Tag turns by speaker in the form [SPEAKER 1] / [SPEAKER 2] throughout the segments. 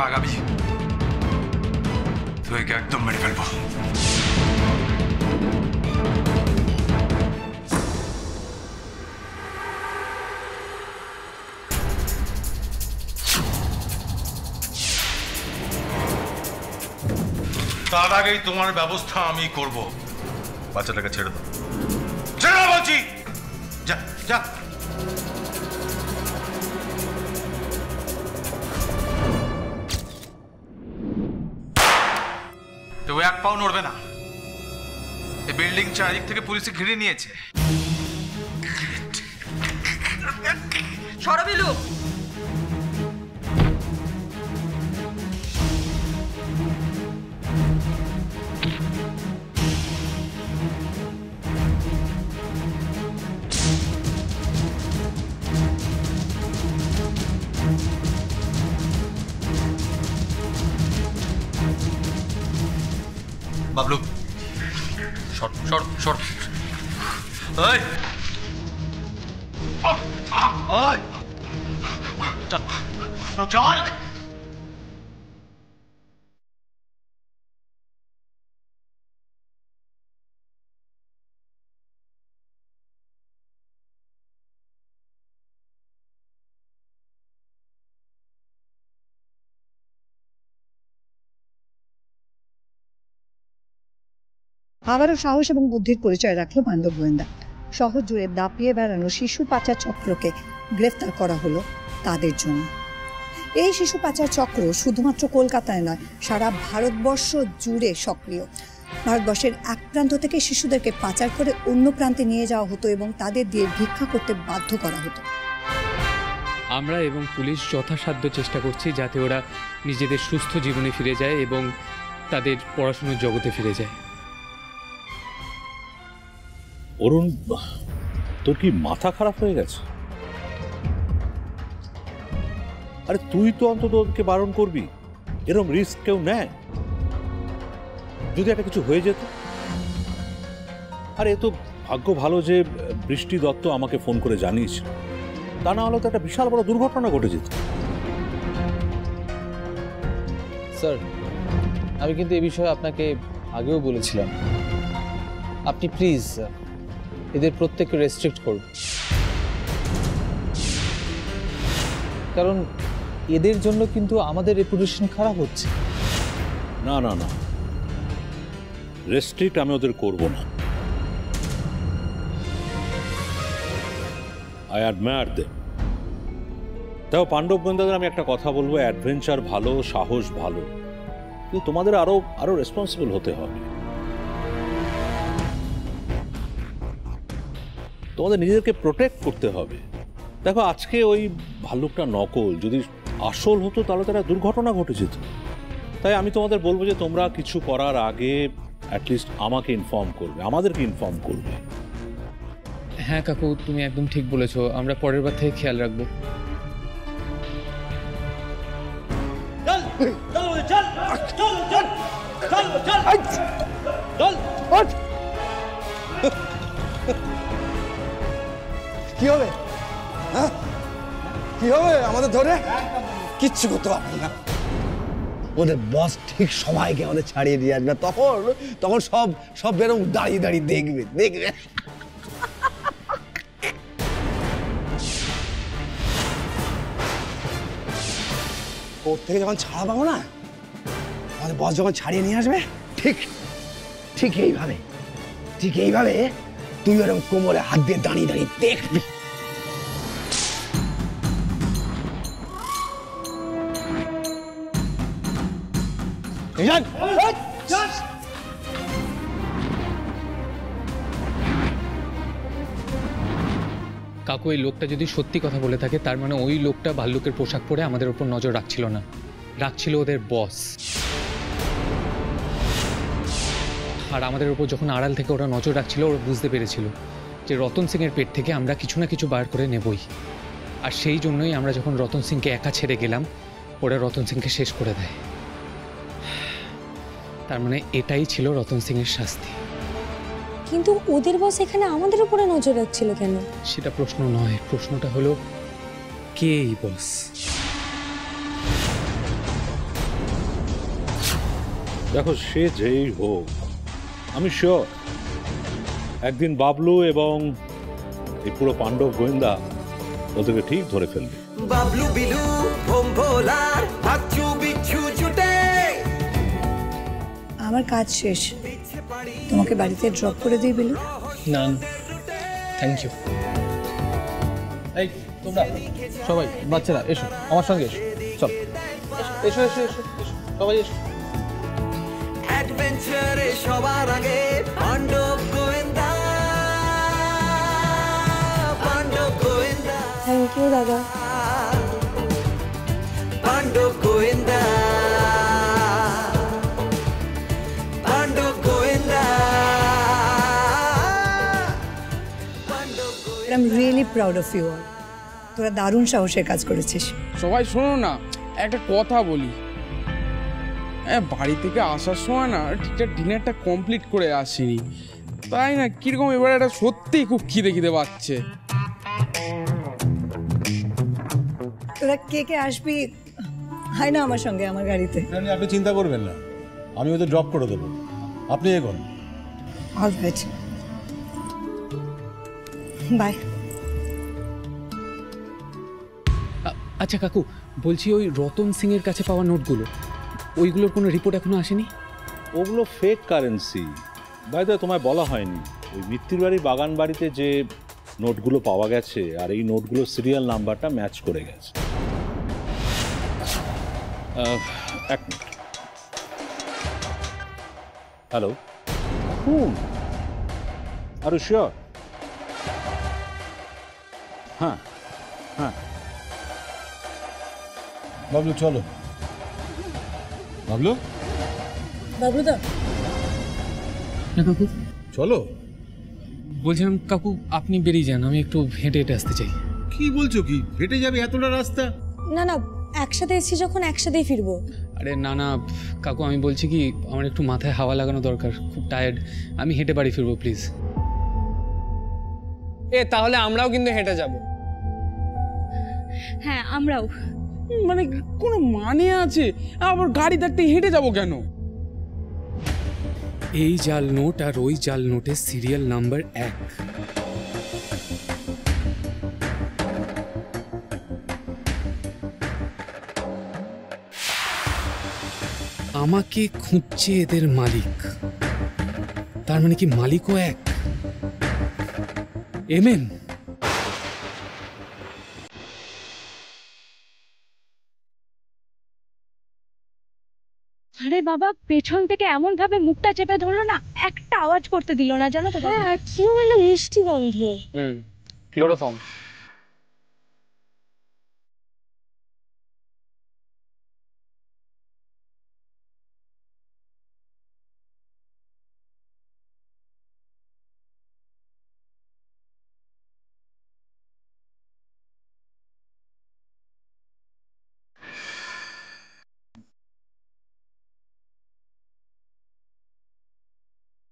[SPEAKER 1] আগামী তুই একদম মেরে ফেলবো। তার আগেই তোমার ব্যবস্থা আমি করব। বাচ্চাটাকে ছেড়ে দাও, ছেড়ে দাও বলছি। যা যা। তো এক পাও নড়বে না। এই বিল্ডিং চারিদিক থেকে পুলিশে ঘিরে নিয়েছে।
[SPEAKER 2] সরবিলু,
[SPEAKER 1] বাবলু সর সর সর। এই চল।
[SPEAKER 3] আবারও সাহস এবং বুদ্ধির পরিচয় রাখলো পাণ্ডব গোয়েন্দা। শহর জুড়ে দাপিয়ে বেড়ানো শিশু পাচার চক্রকে গ্রেফতার করা হলো তাদের জন্য। এই শিশু পাচার চক্র শুধুমাত্র কলকাতায় নয়, সারা ভারতবর্ষ জুড়ে সক্রিয়। ভারতবর্ষের এক প্রান্ত থেকে শিশুদেরকে পাচার করে অন্য প্রান্তে নিয়ে যাওয়া হতো এবং তাদের দিয়ে ভিক্ষা করতে বাধ্য করা হতো।
[SPEAKER 4] আমরা এবং পুলিশ যথাসাধ্য চেষ্টা করছি যাতে ওরা নিজেদের সুস্থ জীবনে ফিরে যায় এবং তাদের পড়াশোনার জগতে ফিরে যায়।
[SPEAKER 5] অরুণ, তোর কি মাথা খারাপ হয়ে গেছে? আরে তুই তো অন্তত ওকে বারণ করবি, এরকম রিস্ক কেউ নেয়। যদি একটা কিছু হয়ে যেত। আরে এ তো ভাগ্য ভালো যে বৃষ্টি দত্ত আমাকে ফোন করে জানিয়েছিল, তা না হলে তো একটা বিশাল বড় দুর্ঘটনা ঘটে যেত।
[SPEAKER 6] স্যার, আমি কিন্তু এই বিষয়ে আপনাকে আগেও বলেছিলাম, আপনি প্লিজ এদের প্রত্যেককে রেস্ট্রিক্ট করুন, কারণ এদের জন্য কিন্তু আমাদের রেপুটেশন খারাপ হচ্ছে।
[SPEAKER 5] না না না, রেস্ট্রিক্ট আমি ওদের করব না। I admire them. দেখো পাণ্ডব গোয়েন্দাদের আমি একটা কথা বলবো, অ্যাডভেঞ্চার ভালো, সাহস ভালো, কিন্তু তোমাদের আরো আরো রেসপন্সিবল হতে হবে। তোমাদের নিজেদেরকে প্রোটেক্ট করতে হবে। দেখো আজকে ওই ভাল্লুকটা নকল, যদি আসল হতো তাহলে তো একটা দুর্ঘটনা ঘটে যেত। তাই আমি তোমাদের বলবো যে তোমরা কিছু করার আগে অ্যাটলিস্ট আমাকে ইনফর্ম করবে, আমাদেরকে ইনফর্ম করবে।
[SPEAKER 4] হ্যাঁ কাকু, তুমি একদম ঠিক বলেছো, আমরা পরের বার থেকে খেয়াল রাখবো।
[SPEAKER 7] কি হবে? হ্যাঁ কি হবে? আমাদের ধরে কিচ্ছু করতে পারবেন না। ওদের বস ঠিক সবাইকে আমাদের ছাড়িয়ে দিয়ে আসবে, তখন তখন সব সব বেরো দাঁড়িয়ে দাঁড়িয়ে দেখবে দেখবে। কোর্ট থেকে যখন ছাড়া পাবো না, আমাদের বস যখন ছাড়িয়ে নিয়ে আসবে, ঠিক ঠিক এইভাবে ঠিক এইভাবে তুই ওরকম কোমরে হাত দিয়ে দাঁড়িয়ে দাঁড়িয়ে দেখবি।
[SPEAKER 4] কাকু এই লোকটা যদি সত্যি কথা বলে থাকে তার মানে ওই লোকটা ভাল্লুকের পোশাক পরে আমাদের উপর নজর রাখছিল না, রাখছিল ওদের বস। আর আমাদের উপর যখন আড়াল থেকে ওরা নজর রাখছিল, ওরা বুঝতে পেরেছিল যে রতন সিংয়ের পেট থেকে আমরা কিছু না কিছু বার করে নেবই। আর সেই জন্যই আমরা যখন রতন সিংকে একা ছেড়ে গেলাম, ওরা রতন সিংকে শেষ করে দেয়। তার মানে এটাই ছিল রতন সিংয়ের শাস্তি।
[SPEAKER 2] কিন্তু ওদের বস এখানে আমাদের উপরে নজর রাখছিল কেন?
[SPEAKER 4] সেটা প্রশ্ন নয়, প্রশ্নটা হলো কে এই বস?
[SPEAKER 5] দেখো, সে যেই হোক, আমি শিওর একদিন বাবলু এবং এই পুরো পাণ্ডব গোয়েন্দা ওদেরকে ঠিক ধরে ফেলবে।
[SPEAKER 8] বাবলু বিলু ভোলার বাচ্চু বিচ্ছু জুটে।
[SPEAKER 3] আমার কাজ শেষ, তোমাকে বাড়িতে ড্রপ করে দিই বিলু।
[SPEAKER 6] না, থ্যাংক ইউ। এই তোমরা সবাই বাচ্চারা এসো আমার সঙ্গে, এসো, চল, এসো এসো এসো এসো, সবাই এসো।
[SPEAKER 8] অ্যাডভেঞ্চারে সবার আগে পাণ্ডব গোয়েন্দা, পাণ্ডব গোয়েন্দা।
[SPEAKER 2] থ্যাংক ইউ দাদা।
[SPEAKER 8] পাণ্ডব গোয়েন্দা, পাণ্ডব গোয়েন্দা।
[SPEAKER 3] I'm really proud of you all. তোরা দারুণ সাহসের কাজ করেছিস।
[SPEAKER 9] সবাই শোনো না, একটা কথা বলি। বাড়ি থেকে আসার সময় না ঠিকঠাক ডিনারটা কমপ্লিট করে আসিনি, তাই না কিরকম এবার একটা সত্যিই খুব খিদে খিদে পাচ্ছে।
[SPEAKER 3] তোরা কে কে আসবি হয় না আমার সঙ্গে আমার গাড়িতে?
[SPEAKER 10] আপনি চিন্তা করবেন না, আমি ওদের ড্রপ করে দেবো, আপনি এগোন।
[SPEAKER 3] Alright, by.
[SPEAKER 4] আচ্ছা কাকু, বলছি ওই রতন সিংয়ের কাছে পাওয়া নোটগুলো, ওইগুলোর কোনো রিপোর্ট এখনো আসেনি?
[SPEAKER 5] ওগুলো ফেক কারেন্সি। বাইরে তোমায় বলা হয়নি, ওই মিত্তির বাড়ির বাগান বাড়িতে যে নোটগুলো পাওয়া গেছে আর এই নোটগুলোর সিরিয়াল নাম্বারটা ম্যাচ করে গেছে। এক minute. Hello, are you sure? হ্যাঁ হ্যাঁ,
[SPEAKER 10] বাবলু চলো। বাবলু,
[SPEAKER 2] বাবলুদা
[SPEAKER 4] না কাকু,
[SPEAKER 10] চলো।
[SPEAKER 4] বলছিলাম কাকু আপনি বেরিয়ে যান, আমি একটু হেঁটে হেঁটে আসতে চাই।
[SPEAKER 10] কি বলছো, কি হেঁটে যাবে এতটা রাস্তা?
[SPEAKER 2] না না, একসাথে এসেছি যখন একসাথেই ফিরবো।
[SPEAKER 4] আরে না না কাকু, আমি বলছি কি আমার একটু মাথায় হাওয়া লাগানো দরকার, খুব টায়ার্ড, আমি হেঁটে বাড়ি ফিরবো প্লিজ।
[SPEAKER 9] তাহলে আমরাও কিন্তু হেঁটে যাব।
[SPEAKER 2] হ্যাঁ আমরাও।
[SPEAKER 9] মানে কোনো মানে আছে? আবার গাড়ি থাকতে হেঁটে যাব কেন?
[SPEAKER 4] এই জাল নোট আর ওই জাল নোটের সিরিয়াল নাম্বার 1। আমাকে খুঁজছে এদের মালিক, তার মানে কি মালিকও এক? এমএম
[SPEAKER 2] আরে বাবা, পেছন থেকে এমন ভাবে মুখটা চেপে ধরলো না, একটা আওয়াজ করতে দিল না, জানো তো? হ্যাঁ, কি হলো, মিষ্টি গন্ধ।
[SPEAKER 6] ক্লোরোফর্ম।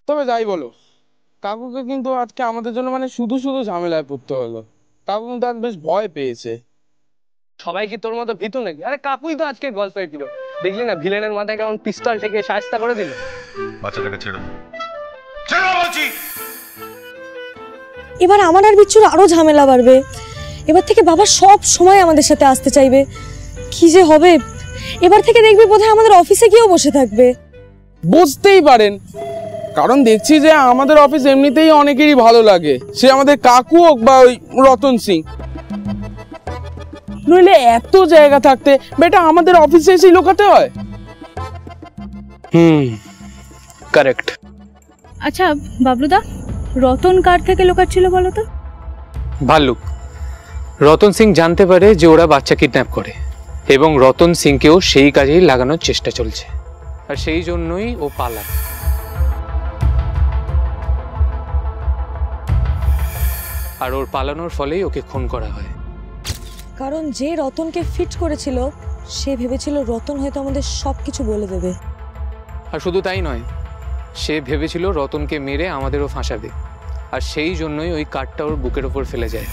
[SPEAKER 9] তবে যাই বলো, কাকুকে কিন্তু আজকে আমাদের জন্য মানে শুধু শুধু ঝামেলায় পড়তে হলো। কাকু কিন্তু আজ বেশ ভয় পেয়েছে।
[SPEAKER 6] সবাই কি তোর মতো ভীতু নাকি? আরে কাকুই তো আজকে গল্পের হিরো, দেখলি না ভিলেনের মাথায় কেমন পিস্তল থেকে শায়েস্তা করে দিল।
[SPEAKER 1] বাচ্চাটাকে ছেড়ে দাও, ছেড়ে দাও বলছি।
[SPEAKER 2] এবার আমার আর বিচ্ছুর আরো ঝামেলা বাড়বে। এবার থেকে বাবা সব সময় আমাদের সাথে আসতে চাইবে, কি যে হবে। এবার থেকে দেখবি বোধহয় আমাদের অফিসে গিয়েও বসে থাকবে।
[SPEAKER 9] বুঝতেই পারেন, কারণ দেখছি যে আমাদের অফিস এমনিতেই অনেকেরই ভালো লাগে, সে আমাদের কাকু হোক বা ওই রতন সিং। নইলে এত জায়গা থাকতে বেটা আমাদের অফিসে এসে লোকাতে হয়।
[SPEAKER 4] কারেক্ট।
[SPEAKER 11] আচ্ছা বাবলুদা, রতন কার থেকে লুকাচ্ছিল বলো তো?
[SPEAKER 4] ভাল্লুক। রতন সিং জানতে পারে যে ওরা বাচ্চা কিডন্যাপ করে এবং রতন সিংকেও সেই কাজেই লাগানোর চেষ্টা চলছে, আর সেই জন্যই ও পালায়। আর ওর পালানোর ফলেই ওকে খুন করা হয়।
[SPEAKER 2] কারণ যে রতনকে ফিট করেছিল সে ভেবেছিল রতন হয়তো আমাদের সব কিছু বলে দেবে।
[SPEAKER 4] আর শুধু তাই নয়, সে ভেবেছিল রতনকে মেরে আমাদেরও ফাঁসাবে, আর সেই জন্যই ওই কাঠটা ওর বুকের ওপর ফেলে যায়।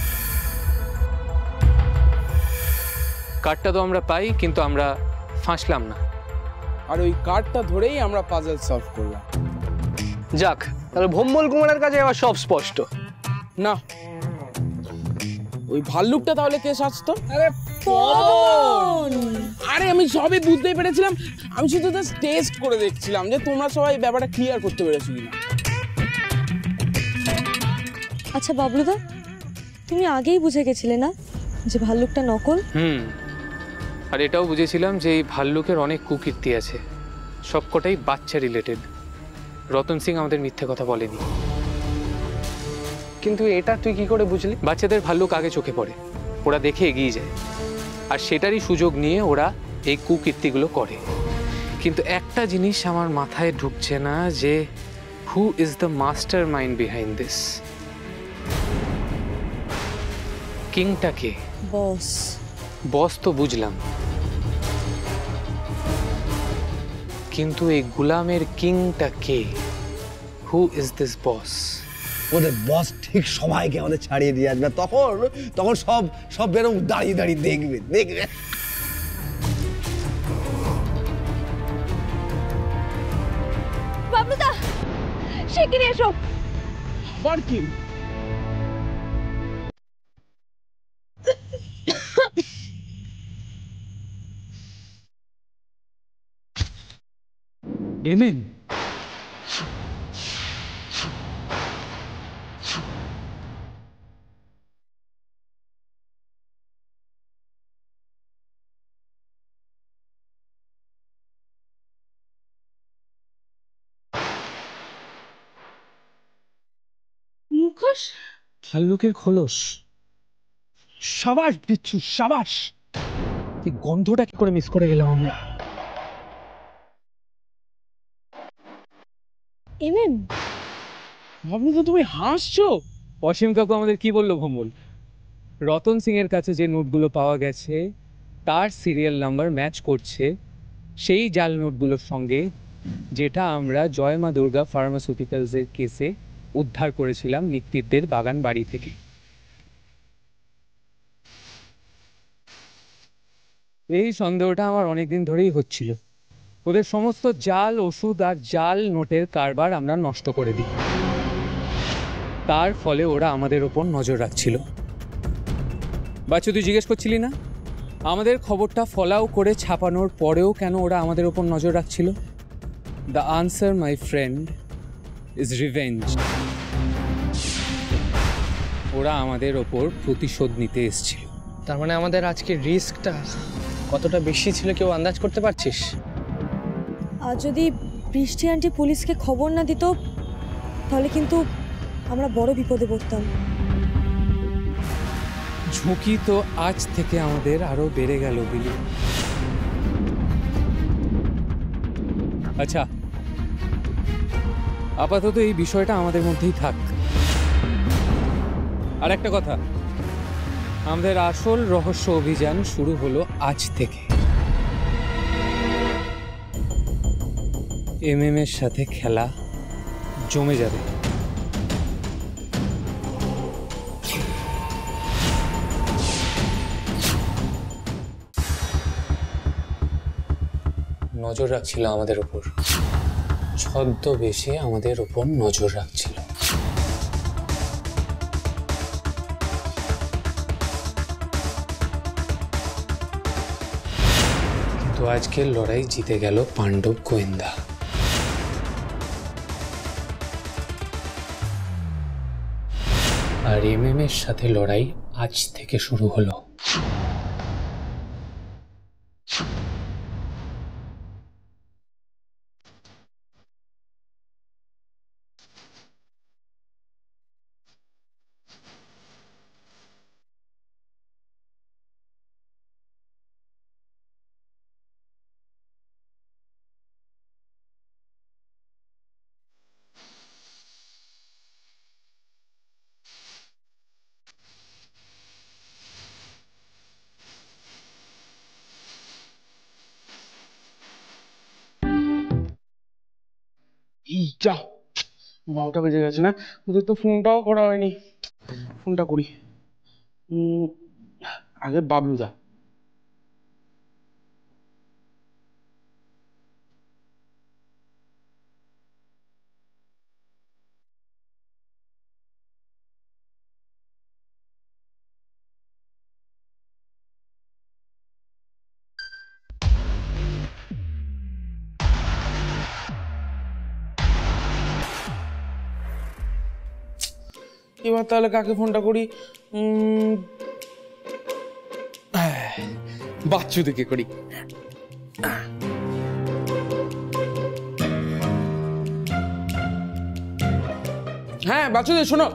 [SPEAKER 4] কাঠটা তো আমরা পাই, কিন্তু আমরা ফাঁসলাম না।
[SPEAKER 9] আর ওই কার্ডটা ধরেই আমরা পাজল সলভ করলাম।
[SPEAKER 6] যাক, তাহলে ভম্বল কুমারের কাছে আবার সব স্পষ্ট।
[SPEAKER 9] না, ওই ভাল্লুকটা তাহলে কে সাজতো? আরে আমি সবই বুঝতেই পেরেছিলাম, আমি শুধু জাস্ট টেস্ট করে দেখছিলাম যে তোমরা সবাই ব্যাপারটা ক্লিয়ার করতে পেরেছো কিনা।
[SPEAKER 2] আচ্ছা বাবলুদা, তুমি আগেই বুঝে গেছিলে না যে ভাল্লুকটা নকল?
[SPEAKER 4] আর এটাও বুঝেছিলাম যে এই ভাল্লুকের অনেক কুকীর্তি আছে, সবকটাই বাচ্চা রিলেটেড। রতন সিং আমাদের মিথ্যে কথা বলেনি।
[SPEAKER 6] কিন্তু এটা তুই কি করে বুঝলি?
[SPEAKER 4] বাচ্চাদের ভাল্লুক আগে চোখে পড়ে, ওরা দেখে এগিয়ে যায়, আর সেটারই সুযোগ নিয়ে ওরা এই কুকীর্তিগুলো করে। কিন্তু একটা জিনিস আমার মাথায় ঢুকছে না, যে who is the mastermind behind this? কিংটা কে?
[SPEAKER 2] বস।
[SPEAKER 4] বস তো বুঝলাম, কিন্তু এই গুলামের কিংটা কে? হু ইজ দিস বস?
[SPEAKER 7] ওদের বস ঠিক সবাইকে আমাদের ছাড়িয়ে দিয়ে আসবে, তখন তখন সব সব বেরো দাঁড়িয়ে দাঁড়িয়ে দেখবে দেখবে।
[SPEAKER 11] বাবলুদা, শিগগিরই এসো।
[SPEAKER 9] আবার কি?
[SPEAKER 4] এমেন,
[SPEAKER 11] মুখোশ?
[SPEAKER 4] ভাল্লুকের খোলস।
[SPEAKER 6] সাবাস বিচ্ছু, সাবাস।
[SPEAKER 4] এই গন্ধটা কি করে মিস করে গেলাম আমরা?
[SPEAKER 11] এমএম,
[SPEAKER 9] ভাবলি তো তুমি হাসছো।
[SPEAKER 4] অসীম কাকু আমাদের কি বললো ভম্বল? রতন সিং এর কাছে যে নোটগুলো পাওয়া গেছে তার সিরিয়াল নাম্বার ম্যাচ করছে সেই জাল নোটগুলোর সঙ্গে, যেটা আমরা জয় মা দুর্গা ফার্মাসিউটিক্যালসের কেসে উদ্ধার করেছিলাম নিক্তিরদের বাগান বাড়ি থেকে। এই সন্দেহটা আমার অনেকদিন ধরেই হচ্ছিল। ওদের সমস্ত জাল ওষুধ আর জাল নোটের কারবার আমরা নষ্ট করে দিই, তার ফলে ওরা আমাদের ওপর নজর রাখছিল। বাচ্চা, তুই জিজ্ঞেস করছিলি না আমাদের খবরটা ফলাও করে ছাপানোর পরেও কেন ওরা আমাদের ওপর নজর রাখছিল? The answer my friend is revenge. ওরা আমাদের ওপর প্রতিশোধ নিতে এসেছিল।
[SPEAKER 6] তার মানে আমাদের আজকে রিস্কটা কতটা বেশি ছিল কেউ আন্দাজ করতে পারছিস?
[SPEAKER 2] আর যদি বৃষ্টি আন্টি পুলিশকে খবর না দিত তাহলে কিন্তু আমরা বড় বিপদে পড়তাম।
[SPEAKER 4] ঝুঁকি তো আজ থেকে আমাদের আরো বেড়ে গেল বিলি। আচ্ছা, আপাতত এই বিষয়টা আমাদের মধ্যেই থাক। আর একটা কথা, আমাদের আসল রহস্য অভিযান শুরু হলো আজ থেকে। এমএম এর সাথে খেলা জমে যাবে। নজর রাখছিল আমাদের ওপর, ছদ্মবেশে আমাদের ওপর নজর রাখছিল। কিন্তু আজকের লড়াই জিতে গেল পাণ্ডব গোয়েন্দা। আর এমএম এর সাথে লড়াই আজ থেকে শুরু হলো।
[SPEAKER 9] যা 12টা বেজে গেছে না, ওদের তো ফোনটাও করা হয়নি। ফোনটা করি আগে। বাবলুদা, এবার তাহলে কাকে ফোনটা করি? বাচ্চু থেকে করি। হ্যাঁ বাচ্চুদের শোনো।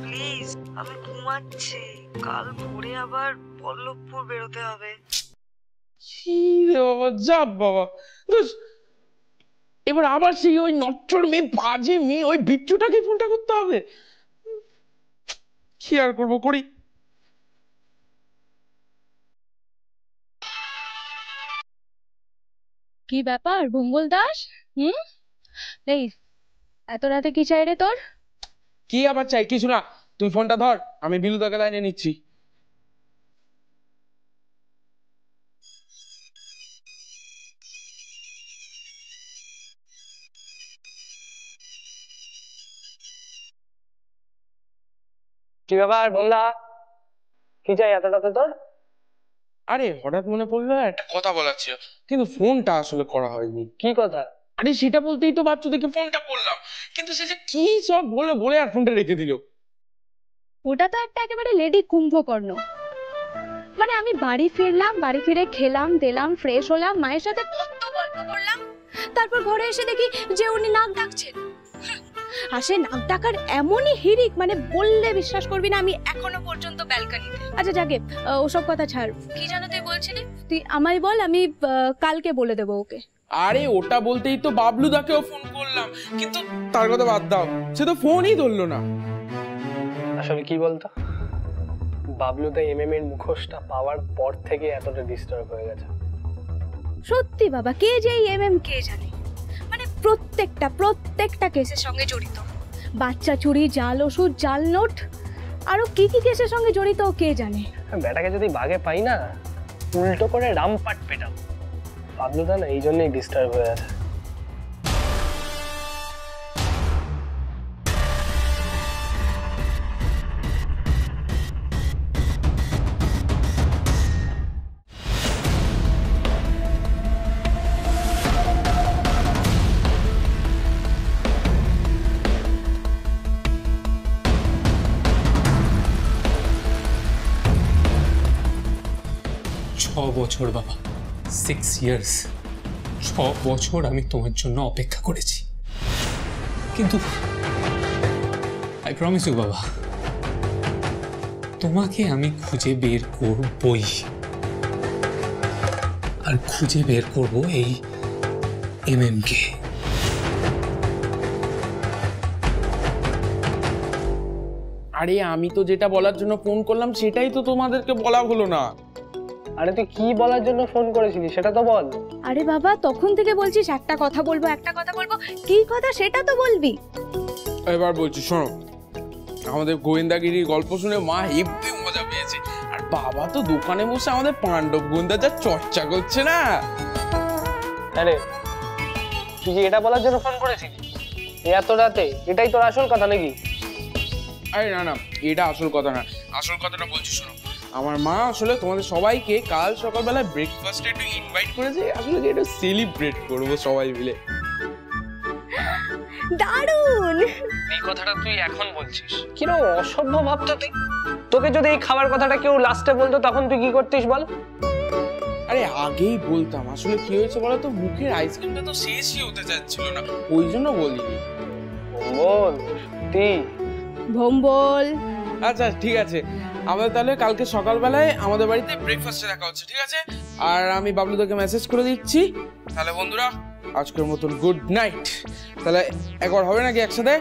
[SPEAKER 2] প্লিজ, আমি ঘুমাচ্ছি, কাল ভোরে আবার পল্লবপুর বেরোতে হবে।
[SPEAKER 9] বাবা যা বাবা, এবার আবার সেই ওই নট্টর মেয়ে, বাজে মেয়ে, ওই বিচ্ছুটাকে ফোনটা করতে হবে। কি আর করবো, করি।
[SPEAKER 11] কি ব্যাপার ভঙ্গল দাস? এই এত রাতে কি চাই রে তোর?
[SPEAKER 9] কি আবার চাই? কিছু না, তুই ফোনটা ধর, আমি বিলুদাকে লাইনে নিচ্ছি।
[SPEAKER 12] কি ব্যাপার বললা, কি চাই এত রাতে তোর?
[SPEAKER 9] আরে হঠাৎ মনে পড়লো একটা কথা বলার ছিল, কিন্তু ফোনটা আসলে করা হয়নি।
[SPEAKER 12] কি কথা?
[SPEAKER 9] আরে সেটা বলতেই তো বাচ্চুদেরকে ফোনটা করলাম, কিন্তু সে যে কি সব বলে বলে আর ফোনটা রেখে দিল।
[SPEAKER 11] ওটা তো একটা একেবারে লেডি কুম্ভকর্ণ। মানে আমি বাড়ি ফিরলাম, বাড়ি ফিরে খেলাম দিলাম, ফ্রেশ হলাম, মায়ের সাথে কত গল্প করলাম, তারপর ঘরে এসে দেখি যে উনি নাক ডাকছেন। আর সে নাক ডাকার এমনই হিড়িক, মানে বললে বিশ্বাস করবি না, আমি এখনো পর্যন্ত ব্যালকনিতে। আচ্ছা যাকে, ওসব কথা ছাড়, কি জানো তুই বলছিলি? তুই আমায় বল, আমি কালকে বলে দেবো ওকে।
[SPEAKER 9] আরে ওটা বলতেই তো বাবলুদাকেও ফোন করলাম, কিন্তু তার কথা বাদ দাও, সে তো ফোনই ধরলো না।
[SPEAKER 12] আসলে কি বলতো, বাবলুদা এমএম এর মুখোশটা পাওয়ার পর থেকে এতটা ডিস্টার্ব হয়ে গেছে।
[SPEAKER 11] সত্যি বাবা, কে যে এমএম কে জানে, মানে প্রত্যেকটা কেসের সঙ্গে জড়িত। বাচ্চা চুরি, জাল ওষুধ, জাল নোট, আরো কি কি কেসের সঙ্গে জড়িত কে জানে।
[SPEAKER 12] বেটাকে যদি বাগে পাই না, উল্টো করে রামপাট পেটাম। বাবলুদা না এই জন্যই ডিস্টার্ব হয়ে আছে।
[SPEAKER 4] বছর বাবা, 6 years, 6 বছর আমি তোমার জন্য অপেক্ষা করেছি, কিন্তু আই প্রমিস ইউ বাবা, তোমাকে আমি খুঁজে বের করবই, আর খুঁজে বের করব এই এমএম কে।
[SPEAKER 9] আরে আমি তো যেটা বলার জন্য ফোন করলাম সেটাই তো তোমাদেরকে বলা হলো না।
[SPEAKER 12] আরে তুই কি বলার জন্য ফোন করেছিলি সেটা তো বল।
[SPEAKER 11] আরে বাবা, তখন থেকে বলছিস একটা কথা বলবো, কি কথা সেটা তো বলবি।
[SPEAKER 9] এবার বলছি শোনো, আমাদের গোয়েন্দাগিরির গল্প শুনে মা হেব্বি মজা পেয়েছে, আর বাবা তো দোকানে বসে আমাদের পাণ্ডব গোয়েন্দা যা চর্চা করছে না।
[SPEAKER 12] আরে তুই কি এটা বলার জন্য ফোন করেছিলি এত রাতে? এটাই তোর আসল কথা নাকি?
[SPEAKER 9] আরে না না, এটা আসল কথা না, আসল কথাটা বলছি শোনো। আমার মা আসলে তোমাদের সবাইকে কাল সকালবেলা ব্রেকফাস্টে একটু ইনভাইট করেছে, আসলে যে একটু সেলিব্রেট করবো সবাই মিলে।
[SPEAKER 11] দারুণ।
[SPEAKER 12] এই কথাটা তুই এখন বলছিস? কিরকম অসভ্য ভাবতো তুই। তোকে যদি এই খাবার কথাটা কেউ লাস্টে বলতো তখন তুই কি করতিস বল?
[SPEAKER 9] আরে আগেই বলতাম, আসলে কি হয়েছে বলতো, মুখের আইসক্রিমটা তো শেষই হতে যাচ্ছিল না, ওই জন্য বলিনি।
[SPEAKER 12] বল সত্যি
[SPEAKER 11] ভম্বল।
[SPEAKER 9] আচ্ছা ঠিক আছে, আমাদের তাহলে কালকে সকালবেলায় আমাদের বাড়িতে ব্রেকফাস্টে দেখা হচ্ছে, ঠিক আছে? আর আমি বাবলুদাকে মেসেজ করে দিচ্ছি। তাহলে বন্ধুরা আজকের মতন গুড নাইট। তাহলে একবার হবে নাকি একসাথে?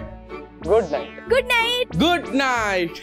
[SPEAKER 12] Good night.
[SPEAKER 11] Good night.
[SPEAKER 9] Good night.